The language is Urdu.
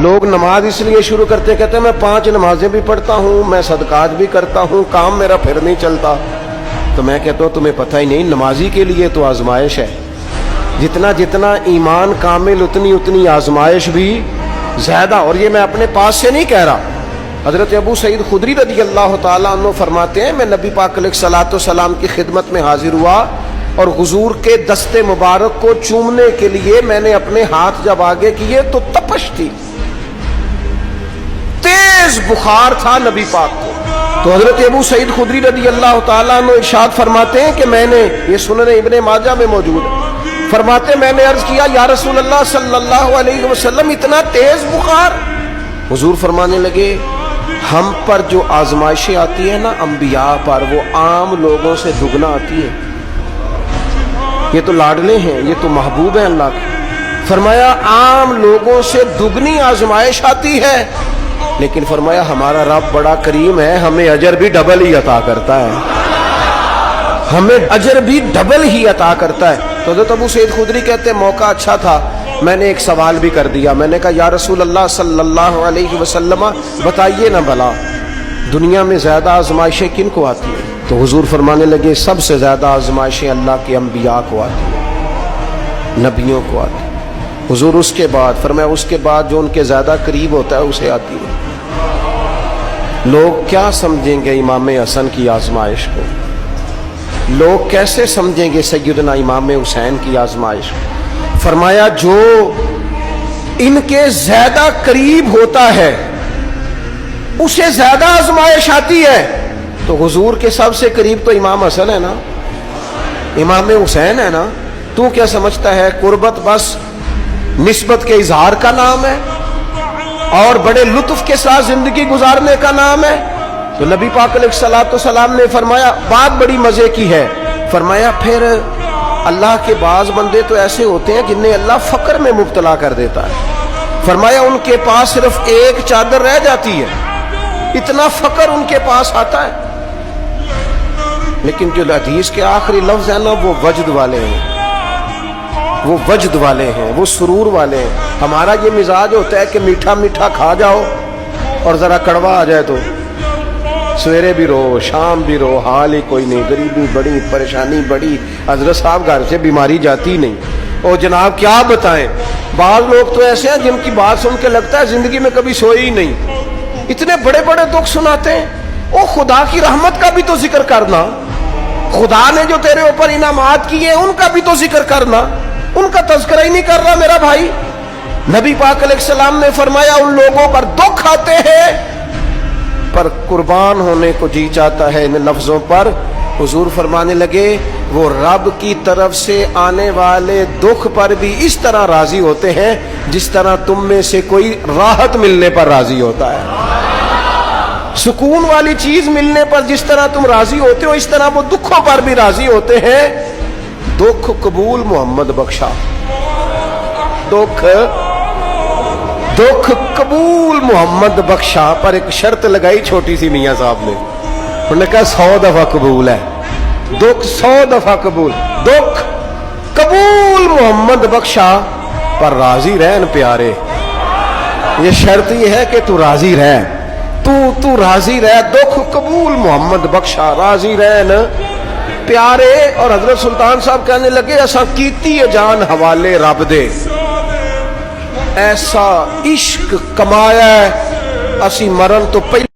لوگ نماز اس لیے شروع کرتے کہتے ہیں میں 5 نمازیں بھی پڑھتا ہوں، میں صدقات بھی کرتا ہوں، کام میرا پھر نہیں چلتا. تو میں کہتا ہوں تمہیں پتہ ہی نہیں، نمازی کے لیے تو آزمائش ہے. جتنا ایمان کامل اتنی آزمائش بھی زیادہ. اور یہ میں اپنے پاس سے نہیں کہہ رہا. حضرت ابو سعید خدری رضی اللہ تعالیٰ عنہ فرماتے ہیں میں نبی پاک علیہ الصلوۃ والسلام کی خدمت میں حاضر ہوا اور حضور کے دست مبارک کو چومنے کے لیے میں نے اپنے ہاتھ جب آگے کیے تو تپش تھی، تیز بخار تھا نبی پاک کو. تو حضرت ابو سعید خدری رضی اللہ تعالیٰ عنہ ارشاد فرماتے ہیں کہ میں نے، یہ سنن ابن ماجہ میں موجود ہے، فرماتے میں نے عرض کیا یا رسول اللہ صلی اللہ علیہ وسلم اتنا تیز بخار؟ حضور فرمانے لگے ہم پر جو آزمائشیں آتی ہیں نا انبیاء پر، وہ عام لوگوں سے دگنا آتی ہے. یہ تو لاڈلے ہیں، یہ تو محبوب ہیں اللہ کے. فرمایا عام لوگوں سے دگنی آزمائش آتی ہے، لیکن فرمایا ہمارا رب بڑا کریم ہے، ہمیں اجر بھی ڈبل ہی عطا کرتا ہے، ہمیں اجر بھی ڈبل ہی عطا کرتا ہے. تو حضرت ابو سعید خدری کہتے ہیں موقع اچھا تھا، میں نے ایک سوال بھی کر دیا. میں نے کہا یا رسول اللہ صلی اللہ علیہ وسلم بتائیے نا بھلا دنیا میں زیادہ آزمائشیں کن کو آتی ہیں؟ تو حضور فرمانے لگے سب سے زیادہ آزمائشیں اللہ کے انبیاء کو آتی ہیں، نبیوں کو آتی ہیں. حضور اس کے بعد فرمایا اس کے بعد جو ان کے زیادہ قریب ہوتا ہے اسے آتی ہے. لوگ کیا سمجھیں گے امام حسن کی آزمائش کو؟ لوگ کیسے سمجھیں گے سیدنا امام حسین کی آزمائش کو؟ فرمایا جو ان کے زیادہ قریب ہوتا ہے اسے زیادہ آزمائش آتی ہے. تو حضور کے سب سے قریب تو امام حسن ہے نا، امام حسین ہے نا. تو کیا سمجھتا ہے قربت بس نسبت کے اظہار کا نام ہے اور بڑے لطف کے ساتھ زندگی گزارنے کا نام ہے؟ تو نبی پاک علیہ الصلوۃ والسلام نے فرمایا بات بڑی مزے کی ہے. فرمایا پھر اللہ کے بعض بندے تو ایسے ہوتے ہیں جنہیں اللہ فقر میں مبتلا کر دیتا ہے. فرمایا ان کے پاس صرف ایک چادر رہ جاتی ہے، اتنا فقر ان کے پاس آتا ہے. لیکن جو حدیث کے آخری لفظ ہیں نا وہ وجد والے ہیں، وہ وجد والے ہیں، وہ سرور والے ہیں. ہمارا یہ مزاج ہوتا ہے کہ میٹھا میٹھا کھا جاؤ اور ذرا کڑوا آ جائے تو سویرے بھی رو شام بھی رو، حال ہی کوئی نہیں، غریبی بڑی، پریشانی بڑی، حضرت صاحب گھر سے بیماری جاتی نہیں. اور جناب کیا بتائیں، بعض لوگ تو ایسے ہیں جن کی بات سن کے لگتا ہے زندگی میں کبھی سوئی ہی نہیں، اتنے بڑے بڑے دکھ سناتے ہیں. او خدا کی رحمت کا بھی تو ذکر کرنا، خدا نے جو تیرے اوپر انعامات کیے ان کا بھی تو ذکر کرنا. ان کا تذکرہ ہی نہیں کر رہا میرا بھائی. نبی پاک علیہ السلام نے فرمایا ان لوگوں پر دکھ آتے ہیں پر قربان ہونے کو جی چاہتا ہے ان لفظوں پر. حضور فرمانے لگے وہ رب کی طرف سے آنے والے دکھ پر بھی اس طرح راضی ہوتے ہیں جس طرح تم میں سے کوئی راحت ملنے پر راضی ہوتا ہے. سکون والی چیز ملنے پر جس طرح تم راضی ہوتے ہو اس طرح وہ دکھوں پر بھی راضی ہوتے ہیں. دکھ قبول محمد بخشا، دکھ قبول محمد بخشا. پر ایک شرط لگائی چھوٹی سی میاں صاحب نے، انہوں نے کہا 100 دفعہ قبول ہے، دکھ 100 دفعہ قبول، دکھ قبول محمد بخشا پر راضی رہن پیارے. یہ شرط یہ ہے کہ تو راضی رہ، تو راضی رہ، دکھ قبول محمد بخشا، راضی رہن پیارے. اور حضرت سلطان صاحب کہنے لگے ایسا کیتی ہے جان حوالے رب دے، ایسا عشق کمایا ہے اسی مرن تو پہلے